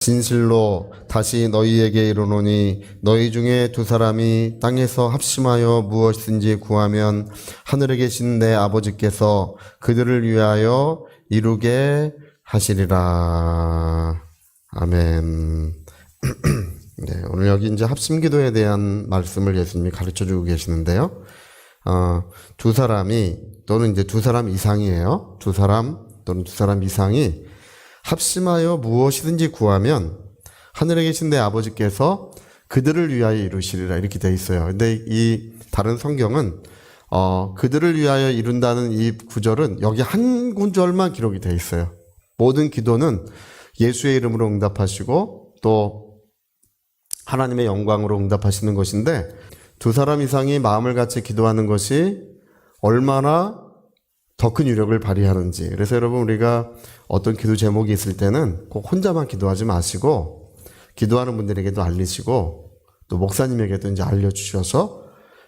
진실로 다시 너희에게 이르노니 너희 중에 두 사람이 땅에서 합심하여 무엇이든지 구하면 하늘에 계신 내 아버지께서 그들을 위하여 이루게 하시리라. 아멘. 네, 오늘 여기 이제 합심기도에 대한 말씀을 예수님이 가르쳐 주고 계시는데요. 두 사람이 또는 이제 두 사람 이상이에요. 두 사람 또는 두 사람 이상이 합심하여 무엇이든지 구하면 하늘에 계신 내 아버지께서 그들을 위하여 이루시리라 이렇게 돼 있어요. 근데 이 다른 성경은 그들을 위하여 이룬다는 이 구절은 여기 한 구절만 기록이 돼 있어요. 모든 기도는 예수의 이름으로 응답하시고 또 하나님의 영광으로 응답하시는 것인데 두 사람 이상이 마음을 같이 기도하는 것이 얼마나 더 큰 위력을 발휘하는지. 그래서 여러분 우리가 어떤 기도 제목이 있을 때는 꼭 혼자만 기도하지 마시고 기도하는 분들에게도 알리시고 또 목사님에게도 이제 알려주셔서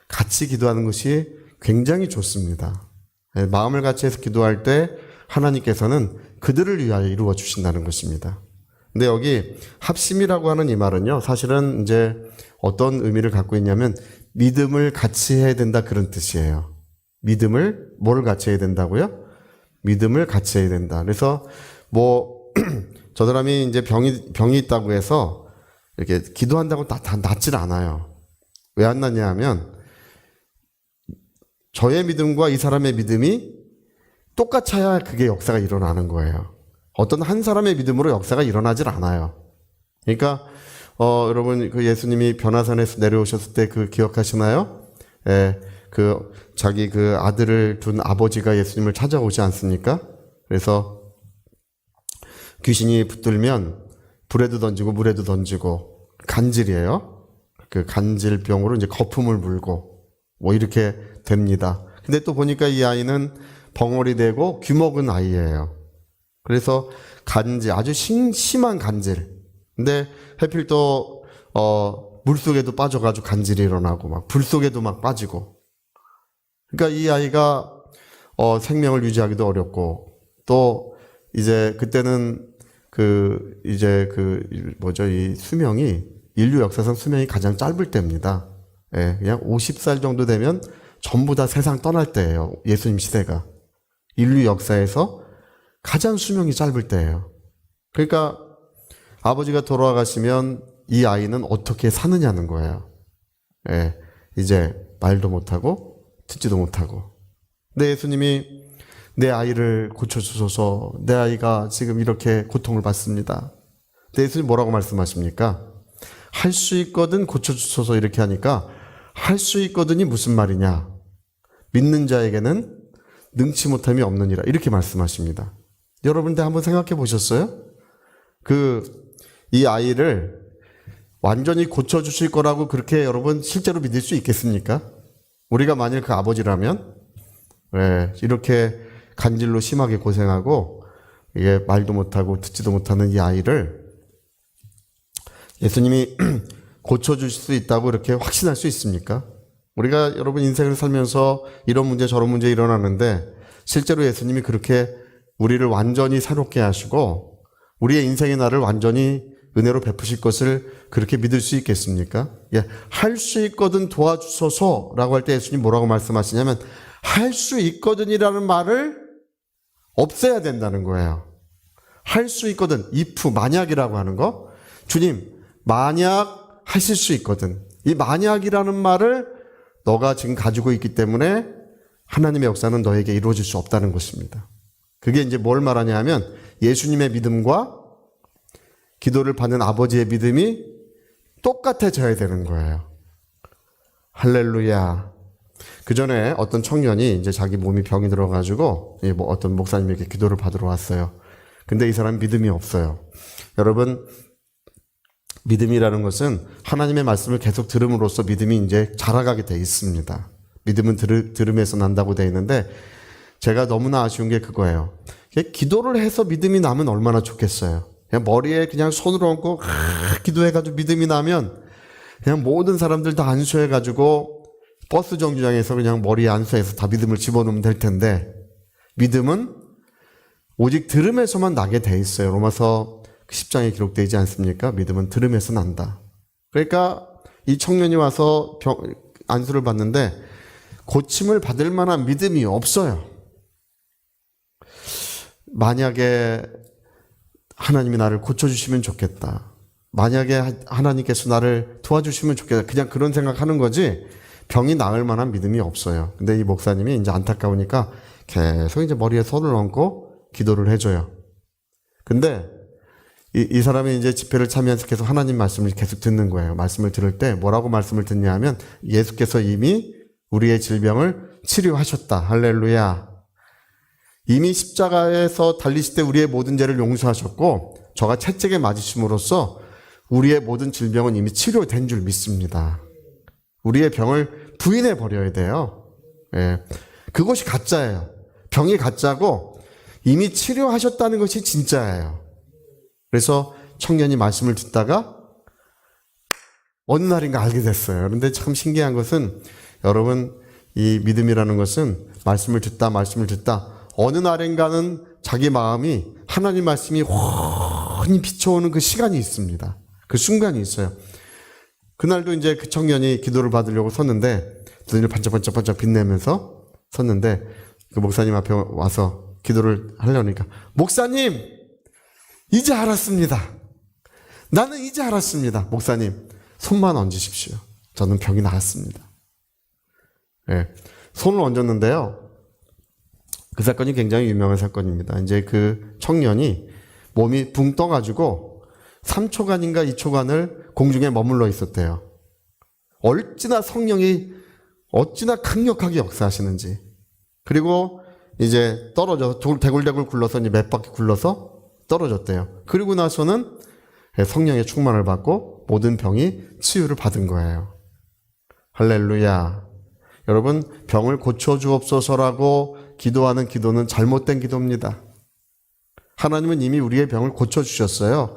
같이 기도하는 것이 굉장히 좋습니다. 마음을 같이 해서 기도할 때 하나님께서는 그들을 위하여 이루어 주신다는 것입니다. 근데 여기 합심이라고 하는 이 말은요, 사실은 이제 어떤 의미를 갖고 있냐면 믿음을 같이 해야 된다 그런 뜻이에요. 믿음을 뭘 같이 해야 된다고요? 믿음을 같이 해야 된다. 그래서 저 사람이 이제 병이 있다고 해서 이렇게 기도한다고 다 낫질 않아요. 왜 안 낫냐 하면 저의 믿음과 이 사람의 믿음이 똑같아야 그게 역사가 일어나는 거예요. 어떤 한 사람의 믿음으로 역사가 일어나질 않아요. 그러니까 여러분 그 예수님이 변화산에서 내려오셨을 때 그 기억하시나요? 예, 자기 그 아들을 둔 아버지가 예수님을 찾아오지 않습니까? 그래서 귀신이 붙들면 불에도 던지고 물에도 던지고 간질이에요. 그 간질병으로 이제 거품을 물고 이렇게 됩니다. 근데 또 보니까 이 아이는 벙어리 되고 귀먹은 아이예요. 그래서 아주 심한 간질. 근데 하필 또 물속에도 빠져가지고 간질이 일어나고 막 불속에도 막 빠지고. 그러니까 이 아이가 생명을 유지하기도 어렵고 또 이제 그때는 이 수명이 인류 역사상 수명이 가장 짧을 때입니다. 예, 그냥 50살 정도 되면 전부 다 세상 떠날 때예요. 예수님 시대가. 인류 역사에서 가장 수명이 짧을 때예요. 그러니까 아버지가 돌아가시면 이 아이는 어떻게 사느냐는 거예요. 예, 이제 말도 못하고 듣지도 못하고. 근데 예수님이 내 아이를 고쳐주소서, 내 아이가 지금 이렇게 고통을 받습니다. 근데 예수님 뭐라고 말씀하십니까? 할 수 있거든 고쳐주소서 이렇게 하니까 할 수 있거든이 무슨 말이냐? 믿는 자에게는 능치 못함이 없느니라 이렇게 말씀하십니다. 여러분들 한번 생각해 보셨어요? 이 아이를 완전히 고쳐주실 거라고 그렇게 여러분 실제로 믿을 수 있겠습니까? 우리가 만일 그 아버지라면 이렇게 간질로 심하게 고생하고 이게 말도 못하고 듣지도 못하는 이 아이를 예수님이 고쳐주실 수 있다고 이렇게 확신할 수 있습니까? 우리가 여러분 인생을 살면서 이런 문제 저런 문제 일어나는데 실제로 예수님이 그렇게 우리를 완전히 새롭게 하시고 우리의 인생의 날을 완전히 은혜로 베푸실 것을 그렇게 믿을 수 있겠습니까? 예, 할 수 있거든 도와주소서라고 할 때 예수님 뭐라고 말씀하시냐면 할 수 있거든이라는 말을 없애야 된다는 거예요. 할 수 있거든, if, 만약이라고 하는 거. 주님, 만약 하실 수 있거든. 이 만약이라는 말을 너가 지금 가지고 있기 때문에 하나님의 역사는 너에게 이루어질 수 없다는 것입니다. 그게 이제 뭘 말하냐 하면 예수님의 믿음과 기도를 받는 아버지의 믿음이 똑같아져야 되는 거예요. 할렐루야. 그 전에 어떤 청년이 이제 자기 몸이 병이 들어가지고 어떤 목사님에게 기도를 받으러 왔어요. 근데 이 사람 믿음이 없어요. 여러분, 믿음이라는 것은 하나님의 말씀을 계속 들음으로써 믿음이 이제 자라가게 돼 있습니다. 믿음은 들음에서 난다고 돼 있는데 제가 너무나 아쉬운 게 그거예요. 기도를 해서 믿음이 나면 얼마나 좋겠어요. 그냥 머리에 그냥 손으로 얹고 기도해가지고 믿음이 나면 그냥 모든 사람들 다 안수해가지고 버스 정류장에서 그냥 머리에 안수해서 다 믿음을 집어넣으면 될 텐데 믿음은 오직 들음에서만 나게 돼 있어요. 로마서 10장에 기록되지 않습니까? 믿음은 들음에서 난다. 그러니까 이 청년이 와서 안수를 받는데 고침을 받을 만한 믿음이 없어요. 만약에 하나님이 나를 고쳐주시면 좋겠다. 만약에 하나님께서 나를 도와주시면 좋겠다. 그냥 그런 생각하는 거지 병이 나을 만한 믿음이 없어요. 근데 이 목사님이 이제 안타까우니까 계속 이제 머리에 손을 얹고 기도를 해줘요. 근데 이 사람이 이제 집회를 참여해서 계속 하나님 말씀을 계속 듣는 거예요. 말씀을 들을 때 뭐라고 말씀을 듣냐 하면 예수께서 이미 우리의 질병을 치료하셨다. 할렐루야. 이미 십자가에서 달리실 때 우리의 모든 죄를 용서하셨고 저가 채찍에 맞으심으로써 우리의 모든 질병은 이미 치료된 줄 믿습니다. 우리의 병을 부인해 버려야 돼요. 예. 그것이 가짜예요. 병이 가짜고 이미 치료하셨다는 것이 진짜예요. 그래서 청년이 말씀을 듣다가 어느 날인가 알게 됐어요. 그런데 참 신기한 것은 여러분 이 믿음이라는 것은 말씀을 듣다 어느 날인가는 자기 마음이 하나님 말씀이 훤히 비춰오는 그 시간이 있습니다. 그 순간이 있어요. 그날도 이제 그 청년이 기도를 받으려고 섰는데 눈을 반짝반짝 빛내면서 섰는데 그 목사님 앞에 와서 기도를 하려니까 목사님 이제 알았습니다. 나는 이제 알았습니다. 목사님 손만 얹으십시오. 저는 병이 나았습니다. 네, 손을 얹었는데요. 그 사건이 굉장히 유명한 사건입니다. 이제 그 청년이 몸이 붕 떠가지고 3초간인가 2초간을 공중에 머물러 있었대요. 어찌나 성령이 어찌나 강력하게 역사하시는지. 그리고 이제 떨어져서 대굴대굴 굴러서 이제 몇 바퀴 굴러서 떨어졌대요. 그리고 나서는 성령의 충만을 받고 모든 병이 치유를 받은 거예요. 할렐루야. 여러분 병을 고쳐주옵소서라고 기도하는 기도는 잘못된 기도입니다. 하나님은 이미 우리의 병을 고쳐주셨어요.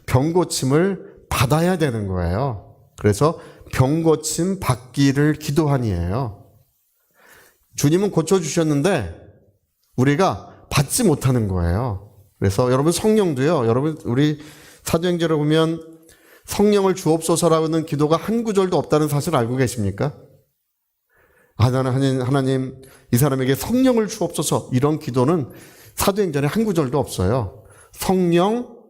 병 고침을 받아야 되는 거예요. 그래서 병 고침 받기를 기도하니에요. 주님은 고쳐주셨는데 우리가 받지 못하는 거예요. 그래서 여러분 성령도요. 여러분 우리 사도행전을 보면 성령을 주옵소서라는 기도가 한 구절도 없다는 사실 알고 계십니까? 나는 하나님 이 사람에게 성령을 주옵소서 이런 기도는 사도행전에 한 구절도 없어요. 성령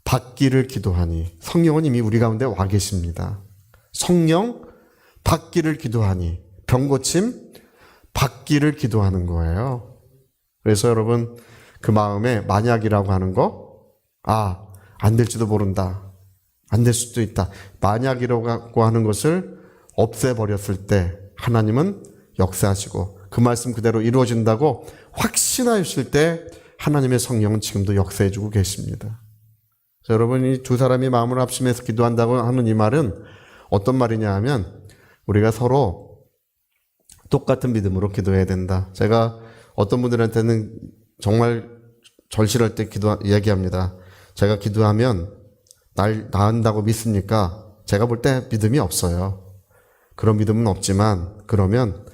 받기를 기도하니 성령은 이미 우리 가운데 와 계십니다. 성령 받기를 기도하니 병고침 받기를 기도하는 거예요. 그래서 여러분 그 마음에 만약이라고 하는 거 안 될지도 모른다. 안 될 수도 있다. 만약이라고 하는 것을 없애버렸을 때 하나님은 역사하시고 그 말씀 그대로 이루어진다고 확신하였을 때 하나님의 성령은 지금도 역사해주고 계십니다. 여러분 이 두 사람이 마음을 합심해서 기도한다고 하는 이 말은 어떤 말이냐 하면 우리가 서로 똑같은 믿음으로 기도해야 된다. 제가 어떤 분들한테는 정말 절실할 때 얘기합니다. 제가 기도하면 날 나은다고 믿습니까? 제가 볼 때 믿음이 없어요. 그런 믿음은 없지만 그러면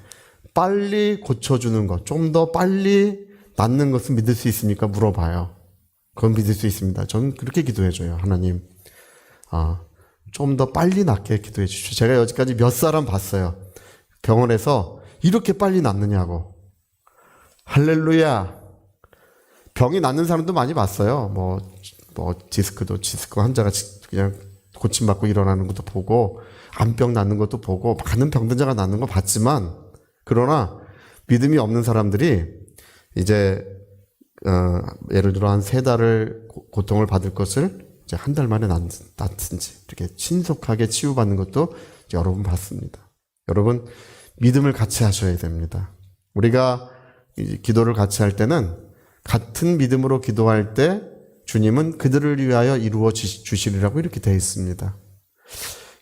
빨리 고쳐주는 것, 좀 더 빨리 낫는 것은 믿을 수 있습니까? 물어봐요. 그건 믿을 수 있습니다. 저는 그렇게 기도해줘요. 하나님, 좀 더 빨리 낫게 기도해 주십시오. 제가 여지까지 몇 사람 봤어요. 병원에서 이렇게 빨리 낫느냐고. 할렐루야. 병이 낫는 사람도 많이 봤어요. 디스크 환자가 그냥 고침받고 일어나는 것도 보고, 암병 낫는 것도 보고, 많은 병든자가 낫는 거 봤지만, 그러나 믿음이 없는 사람들이 이제 예를 들어 한 3달을 고통을 받을 것을 이제 한 달 만에 낫든지 이렇게 신속하게 치유받는 것도 여러 번 봤습니다. 여러분 믿음을 같이 하셔야 됩니다. 우리가 기도를 같이 할 때는 같은 믿음으로 기도할 때 주님은 그들을 위하여 이루어 주시리라고 이렇게 되어 있습니다.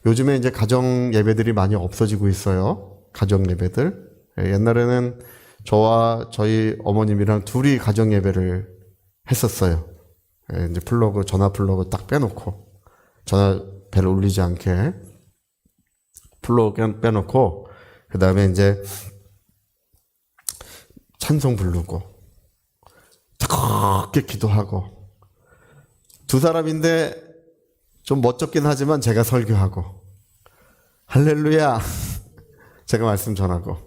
요즘에 이제 가정 예배들이 많이 없어지고 있어요. 가정 예배들. 옛날에는 저와 저희 어머님이랑 둘이 가정 예배를 했었어요. 이제 전화 플러그 딱 빼놓고, 전화 벨 울리지 않게 플러그 빼놓고, 그 다음에 이제 찬송 부르고, 뜨겁게 기도하고, 두 사람인데 좀 멋쩍긴 하지만 제가 설교하고 할렐루야 제가 말씀 전하고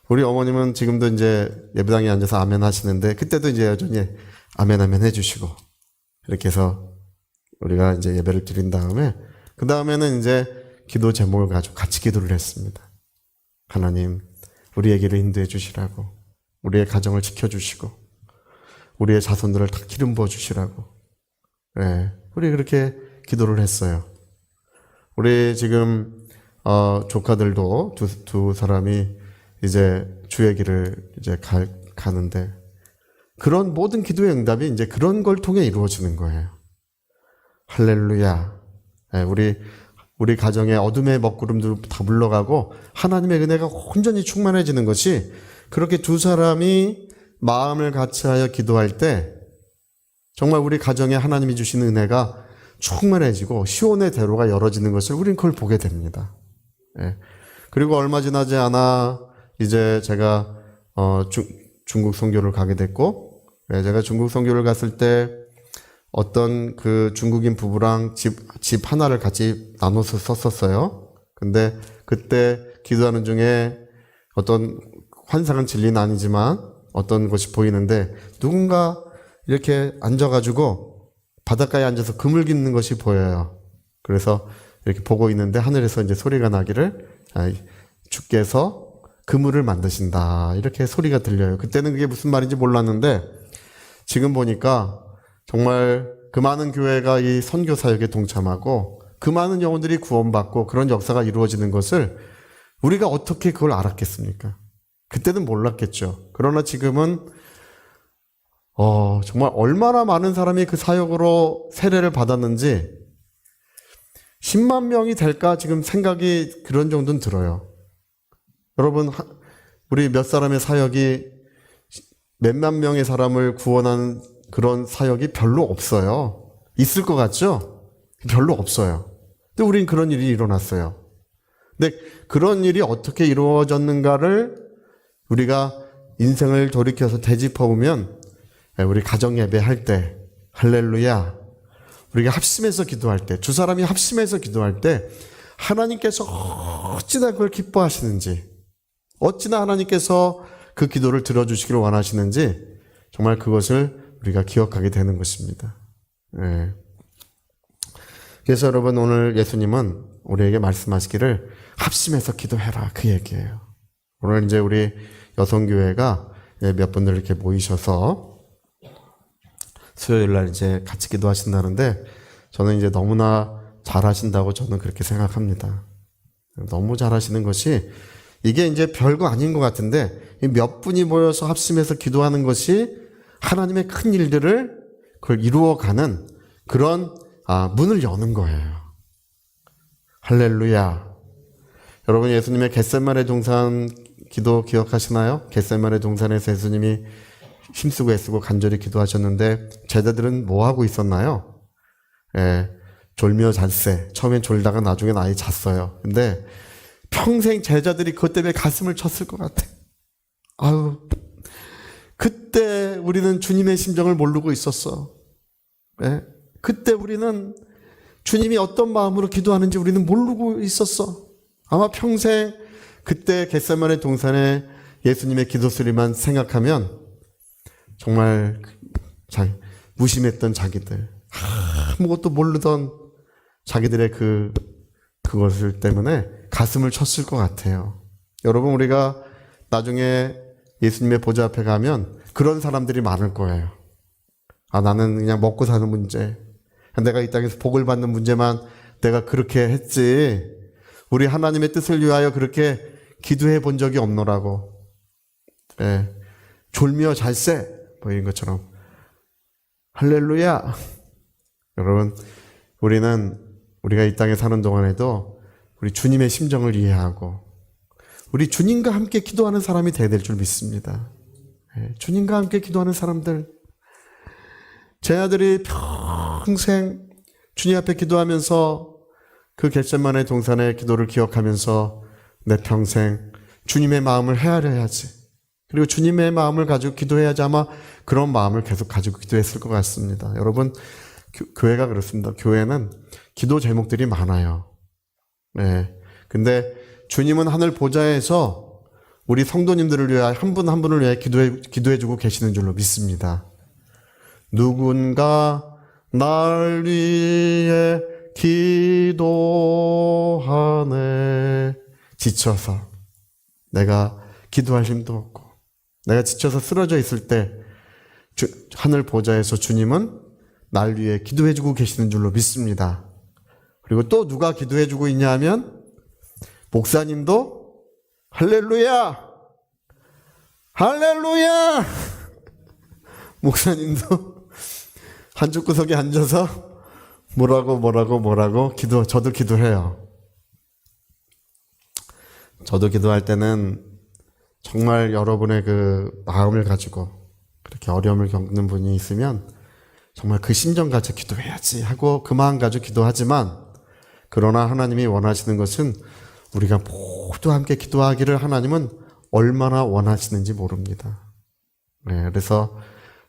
우리 어머님은 지금도 이제 예배당에 앉아서 아멘 하시는데 그때도 이제 여전히 아멘 아멘 해주시고 이렇게 해서 우리가 이제 예배를 드린 다음에 그 다음에는 이제 기도 제목을 가지고 같이 기도를 했습니다. 하나님 우리의 길을 인도해 주시라고 우리의 가정을 지켜주시고 우리의 자손들을 다 기름 부어 주시라고 네, 우리 그렇게 기도를 했어요. 우리 지금 조카들도 두 사람이 이제 주의 길을 이제 가는데 그런 모든 기도의 응답이 이제 그런 걸 통해 이루어지는 거예요. 할렐루야. 네, 우리 가정의 어둠의 먹구름도 다 물러가고 하나님의 은혜가 온전히 충만해지는 것이 그렇게 두 사람이 마음을 같이하여 기도할 때 정말 우리 가정에 하나님이 주시는 은혜가 충만해지고 시온의 대로가 열어지는 것을 우린 그걸 보게 됩니다. 예. 그리고 얼마 지나지 않아 이제 제가 중국 선교를 가게 됐고 예, 제가 중국 선교를 갔을 때 어떤 그 중국인 부부랑 집 하나를 같이 나눠서 썼었어요. 근데 그때 기도하는 중에 어떤 환상은 진리는 아니지만 어떤 것이 보이는데 누군가 이렇게 앉아가지고 바닷가에 앉아서 그물 깃는 것이 보여요. 그래서 이렇게 보고 있는데 하늘에서 이제 소리가 나기를 주께서 그물을 만드신다 이렇게 소리가 들려요. 그때는 그게 무슨 말인지 몰랐는데 지금 보니까 정말 그 많은 교회가 이 선교 사역에 동참하고 그 많은 영혼들이 구원받고 그런 역사가 이루어지는 것을 우리가 어떻게 그걸 알았겠습니까? 그때는 몰랐겠죠. 그러나 지금은 정말 얼마나 많은 사람이 그 사역으로 세례를 받았는지 10만 명이 될까 지금 생각이 그런 정도는 들어요. 여러분 우리 몇 사람의 사역이 몇만 명의 사람을 구원하는 그런 사역이 별로 없어요. 있을 것 같죠? 별로 없어요. 근데 우린 그런 일이 일어났어요. 근데 그런 일이 어떻게 이루어졌는가를 우리가 인생을 돌이켜서 되짚어보면 우리 가정 예배할 때 할렐루야 우리가 합심해서 기도할 때 두 사람이 합심해서 기도할 때 하나님께서 어찌나 그걸 기뻐하시는지 어찌나 하나님께서 그 기도를 들어주시기를 원하시는지 정말 그것을 우리가 기억하게 되는 것입니다. 네. 그래서 여러분 오늘 예수님은 우리에게 말씀하시기를 합심해서 기도해라 그 얘기예요. 오늘 이제 우리 여성교회가 몇 분들 이렇게 모이셔서 수요일 날 이제 같이 기도하신다는데 저는 이제 너무나 잘하신다고 저는 그렇게 생각합니다. 너무 잘하시는 것이 이게 이제 별거 아닌 것 같은데 몇 분이 모여서 합심해서 기도하는 것이 하나님의 큰 일들을 그걸 이루어가는 그런 문을 여는 거예요. 할렐루야. 여러분 예수님의 겟세마네 동산 기도 기억하시나요? 겟세마네 동산에서 예수님이 힘쓰고 애쓰고 간절히 기도하셨는데 제자들은 뭐 하고 있었나요? 졸며 잤세. 처음엔 졸다가 나중엔 아예 잤어요. 근데 평생 제자들이 그것 때문에 가슴을 쳤을 것 같아. 아유, 그때 우리는 주님의 심정을 모르고 있었어. 그때 우리는 주님이 어떤 마음으로 기도하는지 우리는 모르고 있었어. 아마 평생 그때 겟세마네 동산에 예수님의 기도 소리만 생각하면 정말 무심했던 자기들, 아무것도 모르던 자기들의 그것을 때문에 가슴을 쳤을 것 같아요. 여러분 우리가 나중에 예수님의 보좌 앞에 가면 그런 사람들이 많을 거예요. 나는 그냥 먹고 사는 문제, 내가 이 땅에서 복을 받는 문제만 내가 그렇게 했지 우리 하나님의 뜻을 위하여 그렇게 기도해 본 적이 없노라고. 졸며 잘세 뭐 이런 것처럼. 할렐루야. 여러분 우리가 이 땅에 사는 동안에도 우리 주님의 심정을 이해하고 우리 주님과 함께 기도하는 사람이 되어야 될 줄 믿습니다. 주님과 함께 기도하는 사람들, 제 아들이 평생 주님 앞에 기도하면서 그 겟세마네 동산의 기도를 기억하면서 내 평생 주님의 마음을 헤아려야지, 그리고 주님의 마음을 가지고 기도해야지 아마 그런 마음을 계속 가지고 기도했을 것 같습니다. 여러분 교회가 그렇습니다. 교회는 기도 제목들이 많아요. 네. 근데 주님은 하늘 보좌에서 우리 성도님들을 위하여 한 분 한 분을 위해 기도해주고 계시는 줄로 믿습니다. 누군가 날 위해 기도하네. 지쳐서 내가 기도할 힘도 없고 내가 지쳐서 쓰러져 있을 때 하늘 보좌에서 주님은 날 위해 기도해주고 계시는 줄로 믿습니다. 그리고 또 누가 기도해주고 있냐 하면 목사님도 할렐루야! 할렐루야! 목사님도 한쪽 구석에 앉아서 뭐라고 저도 기도해요. 저도 기도할 때는 정말 여러분의 그 마음을 가지고 그렇게 어려움을 겪는 분이 있으면 정말 그 심정 가지고 기도해야지 하고 그 마음 가지고 기도하지만 그러나 하나님이 원하시는 것은 우리가 모두 함께 기도하기를 하나님은 얼마나 원하시는지 모릅니다. 네, 그래서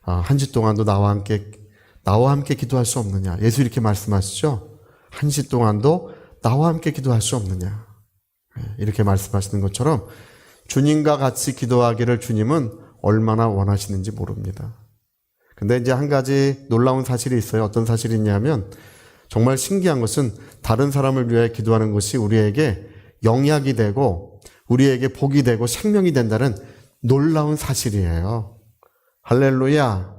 한 시 동안도 나와 함께 기도할 수 없느냐. 예수 이렇게 말씀하시죠. 한 시 동안도 나와 함께 기도할 수 없느냐. 네, 이렇게 말씀하시는 것처럼 주님과 같이 기도하기를 주님은 얼마나 원하시는지 모릅니다. 근데 이제 한 가지 놀라운 사실이 있어요. 어떤 사실이냐면 정말 신기한 것은 다른 사람을 위해 기도하는 것이 우리에게 영약이 되고 우리에게 복이 되고 생명이 된다는 놀라운 사실이에요. 할렐루야.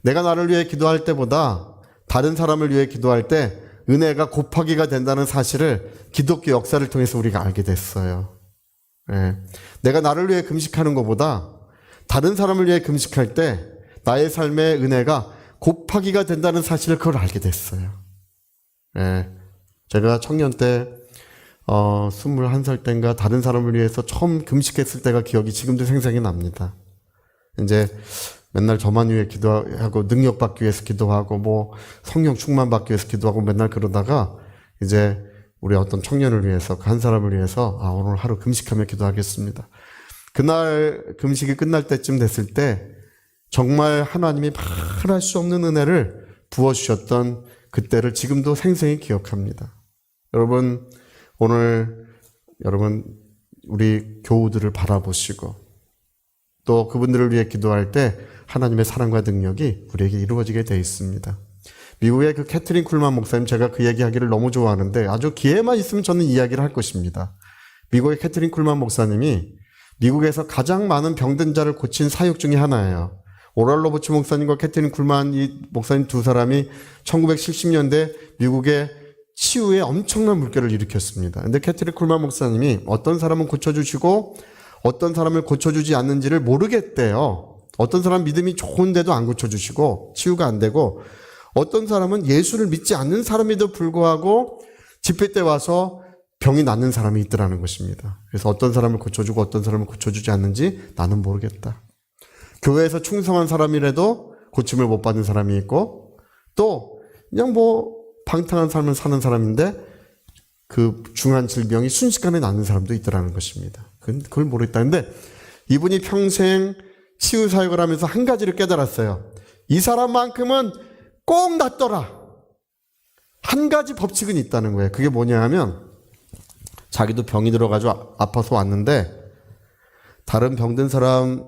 내가 나를 위해 기도할 때보다 다른 사람을 위해 기도할 때 은혜가 곱하기가 된다는 사실을 기독교 역사를 통해서 우리가 알게 됐어요. 네. 내가 나를 위해 금식하는 것보다 다른 사람을 위해 금식할 때 나의 삶의 은혜가 곱하기가 된다는 사실을 그걸 알게 됐어요. 네. 제가 청년 때 21살 때인가 다른 사람을 위해서 처음 금식했을 때가 기억이 지금도 생생히 납니다. 이제 맨날 저만 위해 기도하고 능력 받기 위해서 기도하고 뭐 성령 충만 받기 위해서 기도하고 맨날 그러다가 이제 우리 어떤 청년을 위해서 한 사람을 위해서 오늘 하루 금식하며 기도하겠습니다. 그날 금식이 끝날 때쯤 됐을 때 정말 하나님이 말할 수 없는 은혜를 부어주셨던 그때를 지금도 생생히 기억합니다. 여러분 오늘 우리 교우들을 바라보시고 또 그분들을 위해 기도할 때 하나님의 사랑과 능력이 우리에게 이루어지게 되어 있습니다. 미국의 그 캐트린 쿨만 목사님, 제가 그 얘기하기를 너무 좋아하는데 아주 기회만 있으면 저는 이야기를 할 것입니다. 미국의 캐트린 쿨만 목사님이 미국에서 가장 많은 병든 자를 고친 사역 중에 하나예요. 오랄 로버츠 목사님과 캐트린 쿨만 이 목사님 두 사람이 1970년대 미국의 치유에 엄청난 물결을 일으켰습니다. 근데 캐트린 쿨만 목사님이 어떤 사람은 고쳐주시고 어떤 사람을 고쳐주지 않는지를 모르겠대요. 어떤 사람 믿음이 좋은데도 안 고쳐주시고 치유가 안 되고 어떤 사람은 예수를 믿지 않는 사람에도 불구하고 집회 때 와서 병이 낫는 사람이 있더라는 것입니다. 그래서 어떤 사람을 고쳐주고 어떤 사람을 고쳐주지 않는지 나는 모르겠다. 교회에서 충성한 사람이라도 고침을 못 받는 사람이 있고 또 그냥 뭐 방탕한 삶을 사는 사람인데 그 중한 질병이 순식간에 낫는 사람도 있더라는 것입니다. 그걸 모르겠다는데 이분이 평생 치유 사역을 하면서 한 가지를 깨달았어요. 이 사람만큼은 꼭 낫더라. 한 가지 법칙은 있다는 거예요. 그게 뭐냐 하면 자기도 병이 들어가지고 아파서 왔는데 다른 병든 사람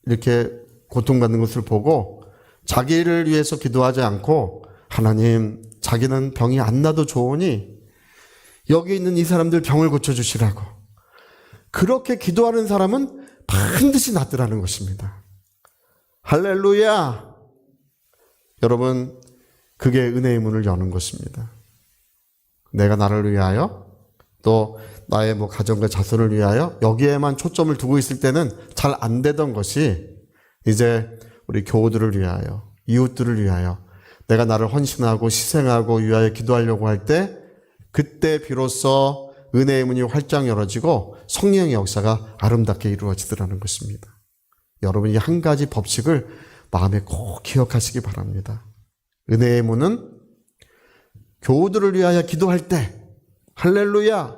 이렇게 고통받는 것을 보고 자기를 위해서 기도하지 않고 하나님 자기는 병이 안 나도 좋으니 여기 있는 이 사람들 병을 고쳐주시라고 그렇게 기도하는 사람은 반드시 낫더라는 것입니다. 할렐루야. 여러분 그게 은혜의 문을 여는 것입니다. 내가 나를 위하여 또 나의 뭐 가정과 자손을 위하여 여기에만 초점을 두고 있을 때는 잘 안 되던 것이 이제 우리 교우들을 위하여 이웃들을 위하여 내가 나를 헌신하고 희생하고 위하여 기도하려고 할 때 그때 비로소 은혜의 문이 활짝 열어지고 성령의 역사가 아름답게 이루어지더라는 것입니다. 여러분이 한 가지 법칙을 마음에 꼭 기억하시기 바랍니다. 은혜의 문은 교우들을 위하여 기도할 때 할렐루야.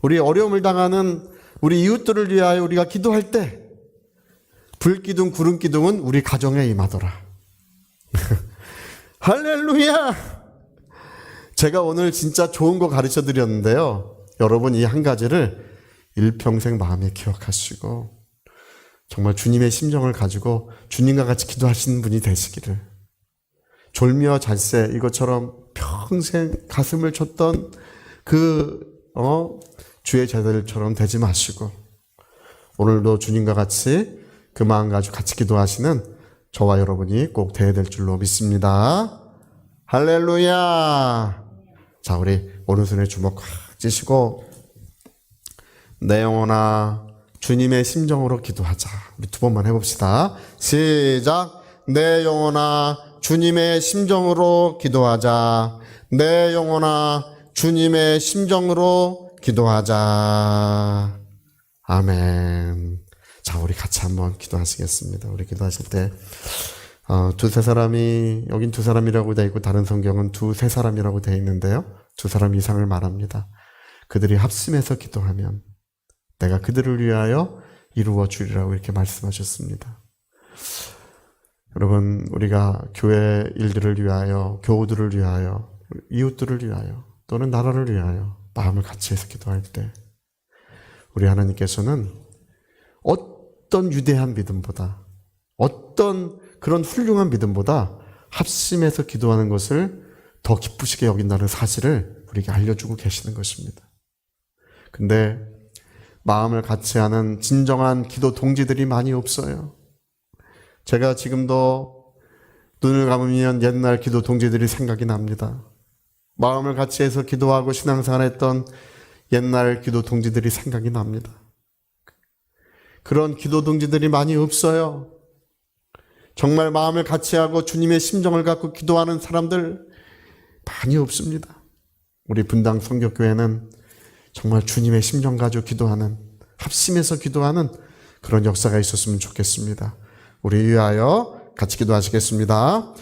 우리 어려움을 당하는 우리 이웃들을 위하여 우리가 기도할 때 불기둥 구름기둥은 우리 가정에 임하더라. 할렐루야! 제가 오늘 진짜 좋은 거 가르쳐 드렸는데요. 여러분 이 한 가지를 일평생 마음에 기억하시고 정말 주님의 심정을 가지고 주님과 같이 기도하시는 분이 되시기를. 졸며 잘새 이것처럼 평생 가슴을 쳤던 주의 제자들처럼 되지 마시고 오늘도 주님과 같이 그 마음 가지고 같이 기도하시는 저와 여러분이 꼭 되어야 될 줄로 믿습니다. 할렐루야! 자, 우리 오른손에 주먹 확 쥐시고 내 영혼아 주님의 심정으로 기도하자. 우리 두 번만 해봅시다. 시작. 내 영혼아 주님의 심정으로 기도하자. 내 영혼아 주님의 심정으로 기도하자. 아멘. 자, 우리 같이 한번 기도하시겠습니다. 우리 기도하실 때 두세 사람이, 여긴 두 사람이라고 되어 있고 다른 성경은 두세 사람이라고 되어 있는데요. 두 사람 이상을 말합니다. 그들이 합심해서 기도하면 내가 그들을 위하여 이루어 주리라고 이렇게 말씀하셨습니다. 여러분, 우리가 교회 일들을 위하여, 교우들을 위하여, 이웃들을 위하여, 또는 나라를 위하여 마음을 같이 해서 기도할 때 우리 하나님께서는 어떤 위대한 믿음보다, 어떤 그런 훌륭한 믿음보다 합심해서 기도하는 것을 더 기쁘시게 여긴다는 사실을 우리에게 알려주고 계시는 것입니다. 근데 마음을 같이 하는 진정한 기도 동지들이 많이 없어요. 제가 지금도 눈을 감으면 옛날 기도 동지들이 생각이 납니다. 마음을 같이 해서 기도하고 신앙생활했던 옛날 기도 동지들이 생각이 납니다. 그런 기도 동지들이 많이 없어요. 정말 마음을 같이 하고 주님의 심정을 갖고 기도하는 사람들 많이 없습니다. 우리 분당 성교교회는 정말 주님의 심정 가지고 기도하는, 합심해서 기도하는 그런 역사가 있었으면 좋겠습니다. 우리 위하여 같이 기도하시겠습니다.